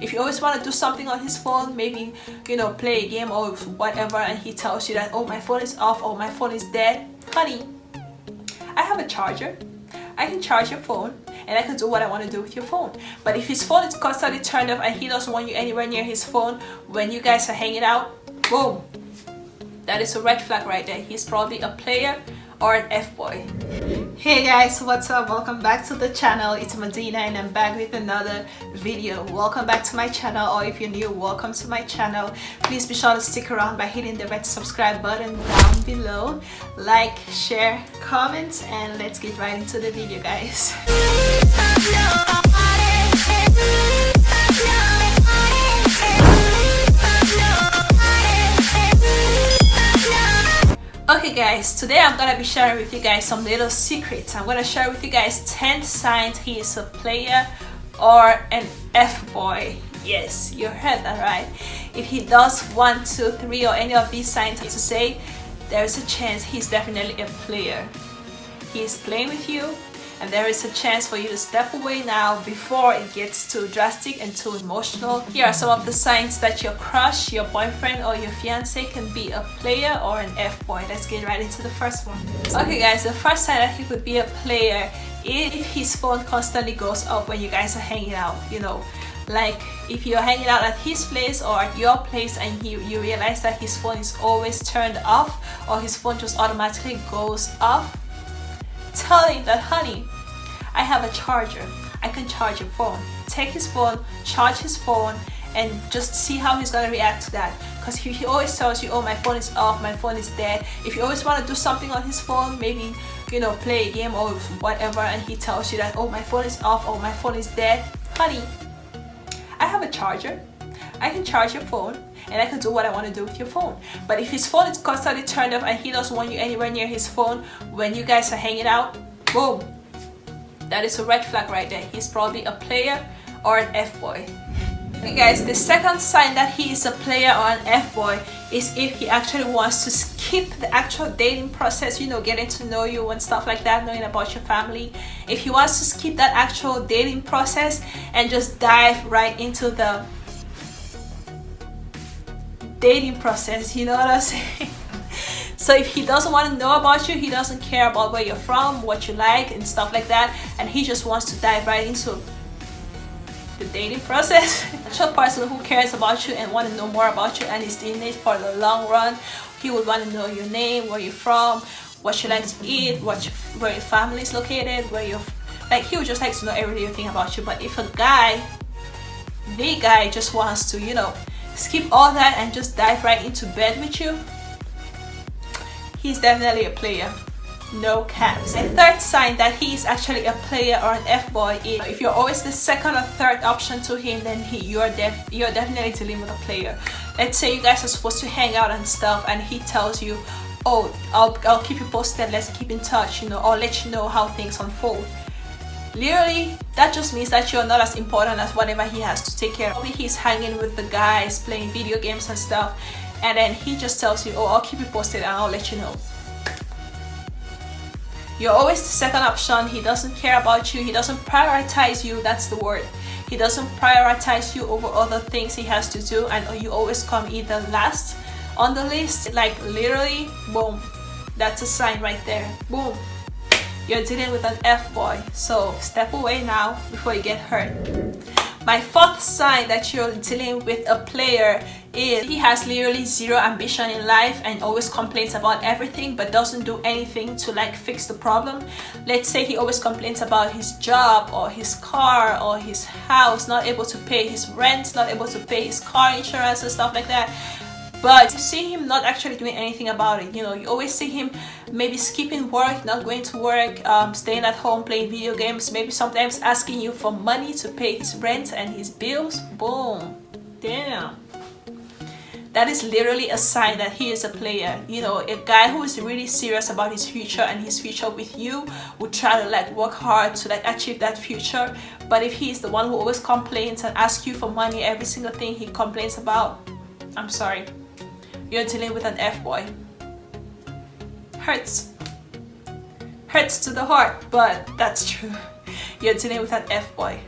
If you always want to do something on his phone, maybe, play a game or whatever, and he tells you that, oh, my phone is off or my phone is dead, honey, I have a charger. I can charge your phone and I can do what I want to do with your phone. But if his phone is constantly turned off and he doesn't want you anywhere near his phone when you guys are hanging out, boom, that is a red flag right there. He's probably a player or an F-boy. Hey guys, what's up? Welcome back to the channel. It's Madina and I'm back with another video. Welcome back to my channel, or if you're new, welcome to my channel. Please be sure to stick around by hitting the red subscribe button down below. Like, share, comment, and let's get right into the video, guys. Okay guys, today I'm gonna be sharing with you guys some little secrets. I'm gonna share with you guys 10 signs he is a player or an F-boy. Yes, you heard that right. If he does 1, 2, 3 or any of these signs to say, there is a chance he's definitely a player. He is playing with you, and there is a chance for you to step away now before it gets too drastic and too emotional. Here are some of the signs that your crush, your boyfriend or your fiance can be a player or an F-boy. Let's get right into the first one. Okay guys, the first sign that he could be a player is if his phone constantly goes off when you guys are hanging out. Like if you're hanging out at his place or at your place and you realize that his phone is always turned off or his phone just automatically goes off, tell him that, honey, I have a charger. I can charge your phone. Take his phone, charge his phone, and just see how he's gonna react to that. Because he always tells you, oh, my phone is off, my phone is dead. If you always want to do something on his phone, maybe, play a game or whatever, and he tells you that, oh, my phone is off or my phone is dead, honey, I have a charger. I can charge your phone and I can do what I want to do with your phone. But if his phone is constantly turned off and he doesn't want you anywhere near his phone when you guys are hanging out, boom, that is a red flag right there. He's probably a player or an F-boy. Okay guys, the second sign that he is a player or an F-boy is if he actually wants to skip the actual dating process, getting to know you and stuff like that, knowing about your family. If he wants to skip that actual dating process and just dive right into the dating process, you know what I'm saying? So if he doesn't want to know about you, he doesn't care about where you're from, what you like and stuff like that, and he just wants to dive right into the dating process. A person who cares about you and want to know more about you and is in it for the long run. He would want to know your name, where you're from, what you like to eat, where your family is located, he would just like to know everything about you. But if the guy just wants to, skip all that and just dive right into bed with you, he's definitely a player. No caps. The third sign that he is actually a player or an F-boy is if you're always the second or third option to him, then you're definitely dealing with a player. Let's say you guys are supposed to hang out and stuff and he tells you, oh, I'll keep you posted, let's keep in touch, I'll let you know how things unfold. Literally, that just means that you're not as important as whatever he has to take care of. Probably he's hanging with the guys, playing video games and stuff, and then he just tells you, oh, I'll keep you posted and I'll let you know. You're always the second option. He doesn't care about you. He doesn't prioritize you. That's the word. He doesn't prioritize you over other things he has to do, and you always come either last on the list. Like literally, boom, that's a sign right there. Boom, you're dealing with an F-boy. So step away now before you get hurt. My fourth sign that you're dealing with a player is he has literally zero ambition in life and always complains about everything but doesn't do anything to fix the problem. Let's say he always complains about his job or his car or his house, not able to pay his rent, not able to pay his car insurance and stuff like that. But you see him not actually doing anything about it. You always see him maybe skipping work, not going to work, staying at home, playing video games, maybe sometimes asking you for money to pay his rent and his bills. Boom. Damn. That is literally a sign that he is a player. A guy who is really serious about his future and his future with you would try to work hard to achieve that future. But if he is the one who always complains and asks you for money, every single thing he complains about, I'm sorry, you're dealing with an F-boy. Hurts to the heart, but that's true. You're dealing with an F-boy.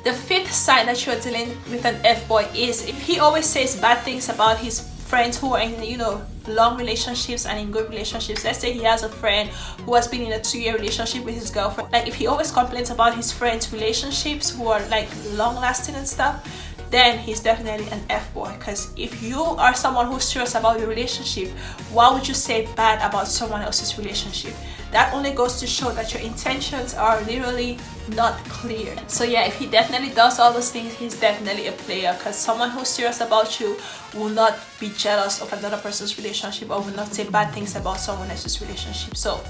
The fifth sign that you're dealing with an F-boy is if he always says bad things about his friends who are in, you know, long relationships and in good relationships. Let's say he has a friend who has been in a 2-year relationship with his girlfriend. Like if he always complains about his friends' relationships who are like long lasting and stuff, then he's definitely an F-boy. Because if you are someone who's serious about your relationship, why would you say bad about someone else's relationship? That only goes to show that your intentions are literally not clear. So yeah, if he definitely does all those things, he's definitely a player, because someone who's serious about you will not be jealous of another person's relationship or will not say bad things about someone else's relationship. So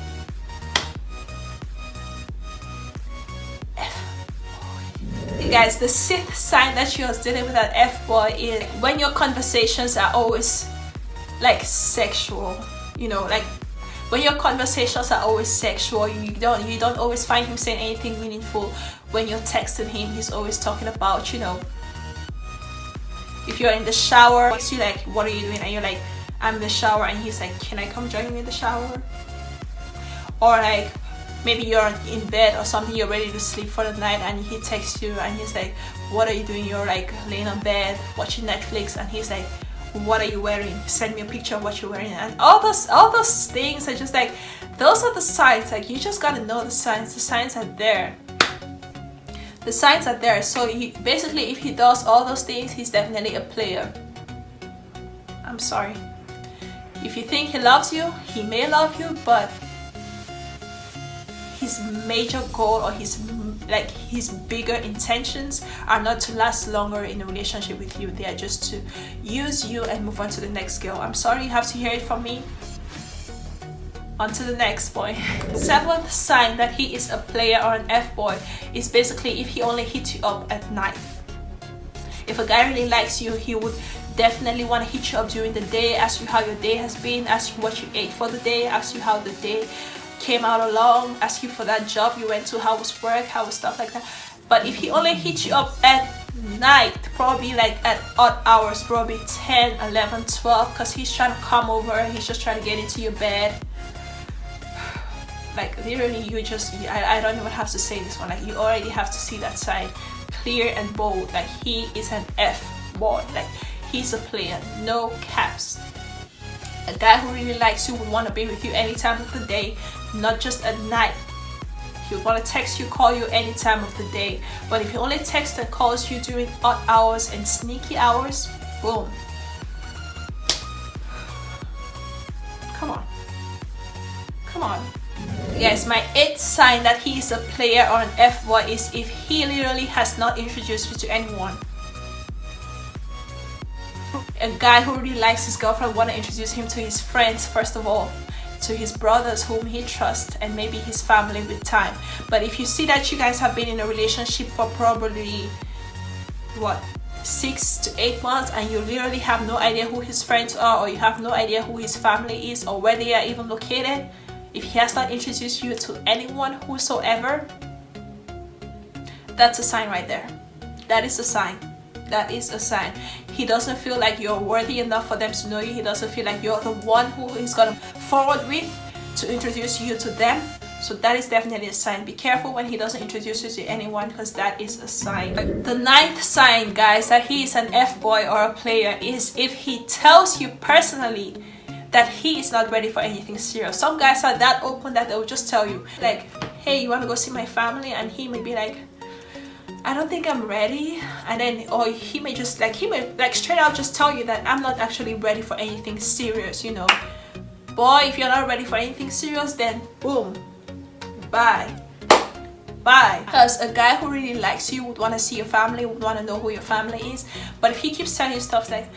F-boy. Guys, the sixth sign that you're dealing with an F-boy is when your conversations are always like sexual, you know, like when your conversations are always sexual, you don't always find him saying anything meaningful. When you're texting him, he's always talking about, you know, if you're in the shower, he's like, what are you doing? And you're like, I'm in the shower, and he's like, can I come join you in the shower? Or like maybe you're in bed or something, you're ready to sleep for the night, and he texts you and he's like, what are you doing? You're like laying on bed watching Netflix, and he's like, what are you wearing? Send me a picture of what you're wearing. And all those things are just like, those are the signs. Like, you just gotta know the signs. The signs are there. The signs are there. So basically, if he does all those things, he's definitely a player. I'm sorry. If you think he loves you, he may love you, but his major goal or his bigger intentions are not to last longer in a relationship with you. They are just to use you and move on to the next girl. I'm sorry you have to hear it from me. On to the next boy. Seventh sign that he is a player or an F-boy is basically if he only hits you up at night. If a guy really likes you, he would definitely want to hit you up during the day, ask you how your day has been, ask you what you ate for the day, ask you how the day came out along, ask you for that job you went to, how was work, how was stuff like that. But if he only hits you up at night, probably like at odd hours, probably 10, 11, 12, because he's trying to come over, he's just trying to get into your bed. Like literally, you just, I don't even have to say this one, like you already have to see that side clear and bold. Like he is an F-boy, like he's a player, no caps. A guy who really likes you would want to be with you any time of the day, not just at night. He would want to text you, call you any time of the day. But if he only texts and calls you during odd hours and sneaky hours, boom. Come on. Come on. Yes, my eighth sign that he is a player or an F-boy is if he literally has not introduced you to anyone. A guy who really likes his girlfriend want to introduce him to his friends first of all, to his brothers whom he trusts, and maybe his family with time. But if you see that you guys have been in a relationship for probably what, 6 to 8 months, and you literally have no idea who his friends are, or you have no idea who his family is, or where they are even located, if he has not introduced you to anyone whosoever, that's a sign right there. That is a sign. That is a sign. He doesn't feel like you're worthy enough for them to know you. He doesn't feel like you're the one who he's gonna forward with to introduce you to them. So that is definitely a sign. Be careful when he doesn't introduce you to anyone, because that is a sign. The ninth sign, guys, that he is an F-boy or a player is if he tells you personally that he is not ready for anything serious. Some guys are that open that they'll just tell you, like, hey, you want to go see my family? And he may be like, I don't think I'm ready. And then, or he may straight out just tell you that I'm not actually ready for anything serious, you know. Boy, if you're not ready for anything serious, then boom, bye. Bye. Because a guy who really likes you would want to see your family, would want to know who your family is. But if he keeps telling you stuff like,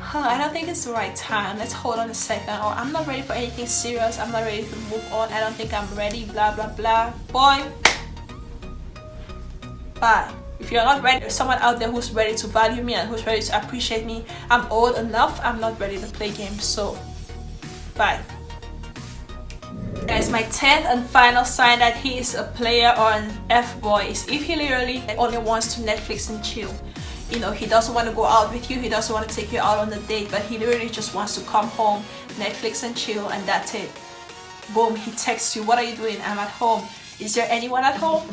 I don't think it's the right time, let's hold on a second, or I'm not ready for anything serious, I'm not ready to move on, I don't think I'm ready, blah blah blah, boy, bye. If you're not ready, there's someone out there who's ready to value me and who's ready to appreciate me. I'm old enough, I'm not ready to play games, so bye. Guys, my 10th and final sign that he is a player or an F-boy is if he literally only wants to Netflix and chill. You know, he doesn't want to go out with you, he doesn't want to take you out on a date, but he literally just wants to come home, Netflix and chill, and that's it. Boom, he texts you, what are you doing? I'm at home. Is there anyone at home?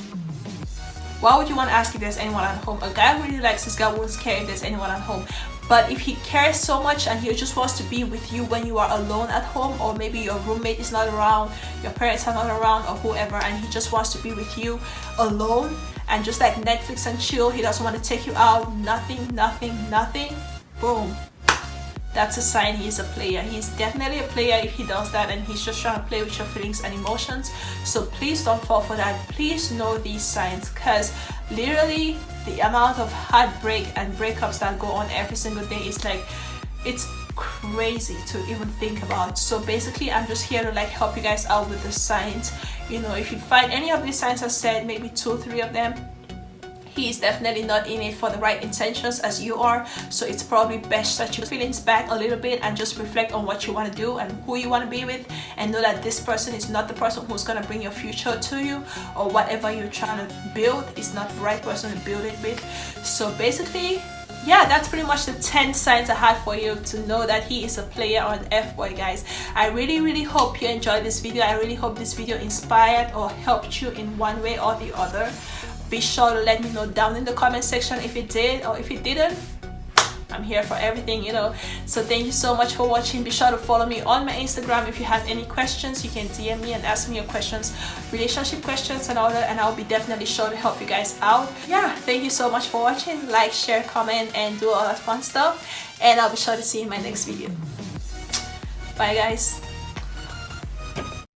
Why would you want to ask if there's anyone at home? A guy really likes his girl, won't care if there's anyone at home. But if he cares so much and he just wants to be with you when you are alone at home, or maybe your roommate is not around, your parents are not around, or whoever, and he just wants to be with you alone and just like Netflix and chill, he doesn't want to take you out, nothing, boom, that's a sign he is a player. He's definitely a player if he does that, and he's just trying to play with your feelings and emotions. So please don't fall for that. Please know these signs, because literally the amount of heartbreak and breakups that go on every single day is like, it's crazy to even think about. So basically I'm just here to like help you guys out with the signs. You know, if you find any of these signs I said, maybe 2 or 3 of them, he is definitely not in it for the right intentions as you are. So it's probably best that you feelings back a little bit and just reflect on what you want to do and who you want to be with, and know that this person is not the person who's going to bring your future to you, or whatever you're trying to build is not the right person to build it with. So basically, yeah, that's pretty much the 10 signs I had for you to know that he is a player or an F-boy, guys. I really hope you enjoyed this video. I really hope this video inspired or helped you in one way or the other. Be sure to let me know down in the comment section if it did, or if it didn't. I'm here for everything, you know. So thank you so much for watching. Be sure to follow me on my Instagram. If you have any questions, you can DM me and ask me your questions, relationship questions and all that, and I'll be definitely sure to help you guys out. Yeah, thank you so much for watching. Like, share, comment, and do all that fun stuff, and I'll be sure to see you in my next video. Bye guys.